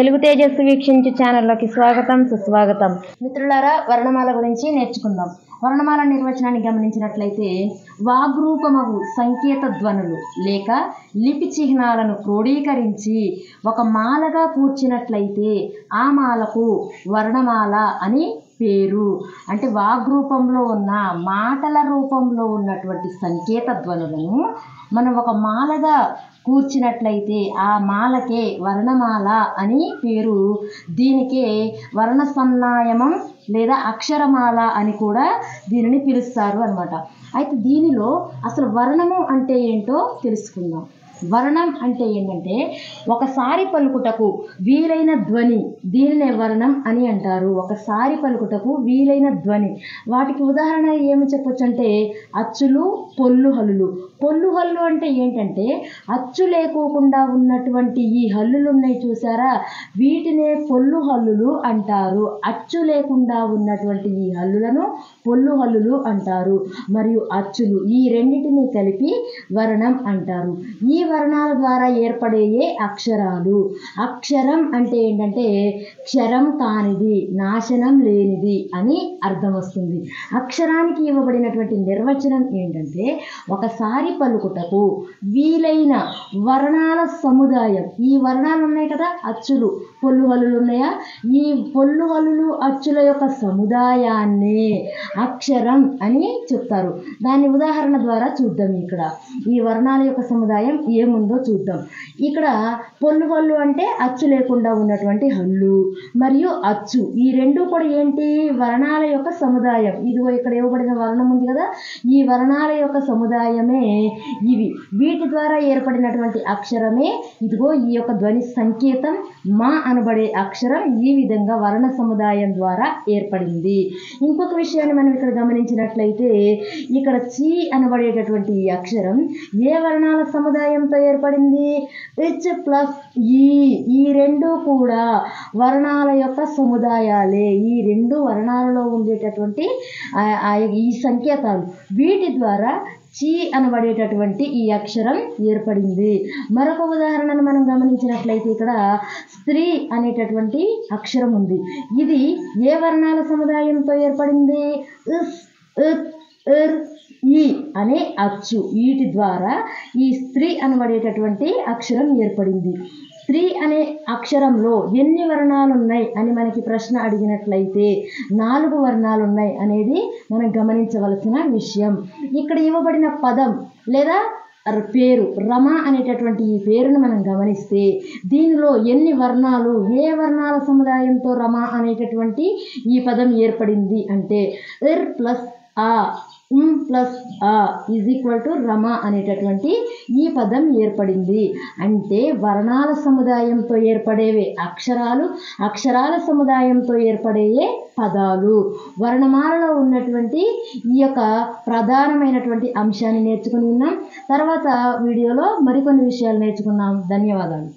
తెలుగు తేజస్సు వీక్షించే ఛానల్లోకి స్వాగతం సుస్వాగతం. మిత్రులారా, వర్ణమాల గురించి నేర్చుకుందాం. వర్ణమాల నిర్వచనాన్ని గమనించినట్లయితే వాగ్రూపమగు సంకేత ధ్వనులు లేక లిపి చిహ్నాలను క్రోడీకరించి ఒక మాలగా కూర్చినట్లయితే ఆ మాలకు వర్ణమాల అని పేరు. అంటే వాగ్రూపంలో ఉన్న మాటల రూపంలో ఉన్నటువంటి సంకేత ధ్వనులను మనం ఒక మాలగా కూర్చినట్లయితే ఆ మాలకే వర్ణమాల అని పేరు. దీనికే వర్ణ సన్నాయమం లేదా అక్షరమాల అని కూడా దీనిని పిలుస్తారు అన్నమాట. అయితే దీనిలో అసలు వర్ణము అంటే ఏంటో తెలుసుకుందాం. వర్ణం అంటే ఏంటంటే ఒకసారి పలుకుటకు వీలైన ధ్వని, దీనినే వర్ణం అని అంటారు. ఒకసారి పలుకుటకు వీలైన ధ్వని. వాటికి ఉదాహరణ ఏమి చెప్పొచ్చు అంటే అచ్చులు, పొల్లు హల్లులు. పొల్లు హల్లు అంటే ఏంటంటే అచ్చు లేకోకుండా ఉన్నటువంటి ఈ హల్లులు ఉన్నాయి చూసారా, వీటినే పొల్లు హల్లులు అంటారు. అచ్చు లేకుండా ఉన్నటువంటి ఈ హల్లులను పొల్లు హల్లులు అంటారు. మరియు అచ్చులు, ఈ రెండింటిని కలిపి వర్ణం అంటారు. ఈ వర్ణాల ద్వారా ఏర్పడేయే అక్షరాలు. అక్షరం అంటే ఏంటంటే క్షరం కానిది, నాశనం లేనిది అని అర్థం వస్తుంది. అక్షరానికి ఇవ్వబడినటువంటి నిర్వచనం ఏంటంటే ఒకసారి పలుకుటకు వీలైన వర్ణాల సముదాయం. ఈ వర్ణాలు ఉన్నాయి కదా, అచ్చులు, పొల్లు హల్లులు ఉన్నాయా, ఈ పొల్లు హల్లులు అచ్చుల యొక్క సముదాయాన్నే అక్షరం అని చెప్తారు. దాని ఉదాహరణ ద్వారా చూద్దాం. ఇక్కడ ఈ వర్ణాల యొక్క సముదాయం ఏముందో చూద్దాం. ఇక్కడ పొల్లు హల్లు అంటే అచ్చు లేకుండా ఉన్నటువంటి హల్లు మరియు అచ్చు, ఈ రెండు కూడా ఏంటి, వర్ణాల యొక్క సముదాయం. ఇదిగో ఇక్కడ ఇవ్వబడిన వర్ణం ఉంది కదా, ఈ వర్ణాల యొక్క సముదాయమే ఇవి. వీటి ద్వారా ఏర్పడినటువంటి అక్షరమే ఇదిగో ఈ యొక్క ధ్వని సంకేతం మా అనబడే అక్షరం. ఈ విధంగా వర్ణ సముదాయం ద్వారా ఏర్పడింది. ఇంకొక విషయాన్ని మనం ఇక్కడ గమనించినట్లయితే ఇక్కడ చి అనబడేటటువంటి ఈ అక్షరం ఏ వర్ణాల సముదాయంతో ఏర్పడింది, హెచ్ ప్లస్ ఈ. ఈ రెండు కూడా వర్ణాల యొక్క సముదాయాలే. ఈ రెండు వర్ణాలలో ఉండేటటువంటి ఈ సంకేతాలు, వీటి ద్వారా చి అనబడేటటువంటి ఈ అక్షరం ఏర్పడింది. మరొక ఉదాహరణను మనం గమనించినట్లయితే ఇక్కడ స్త్రీ అనేటటువంటి అక్షరం ఉంది. ఇది ఏ వర్ణాల సముదాయంతో ఏర్పడింది, ఇస్, ఇత్, ఇర్, ఈ అనే అచ్చు. వీటి ద్వారా ఈ స్త్రీ అనబడేటటువంటి అక్షరం ఏర్పడింది. స్త్రీ అనే అక్షరంలో ఎన్ని వర్ణాలు ఉన్నాయి అని మనకి ప్రశ్న అడిగినట్లయితే 4 వర్ణాలు ఉన్నాయి అనేది మనం గమనించవలసిన విషయం. ఇక్కడ ఇవ్వబడిన పదం లేదా పేరు రమ అనేటటువంటి ఈ పేరును మనం గమనిస్తే దీనిలో ఎన్ని వర్ణాలు, ఏ వర్ణాల సముదాయంతో రమ అనేటటువంటి ఈ పదం ఏర్పడింది అంటే ఇర్ ప్లస్ ఆ, ప్లస్ ఆ ఈజ్ ఈక్వల్ టు రమ అనేటటువంటి ఈ పదం ఏర్పడింది. అంటే వర్ణాల సముదాయంతో ఏర్పడేవే అక్షరాలు, అక్షరాల సముదాయంతో ఏర్పడేయే పదాలు. వర్ణమాలలో ఉన్నటువంటి ఈ యొక్క ప్రధానమైనటువంటి అంశాన్ని నేర్చుకుని ఉన్నాం. తర్వాత వీడియోలో మరికొన్ని విషయాలు నేర్చుకున్నాం. ధన్యవాదాలు.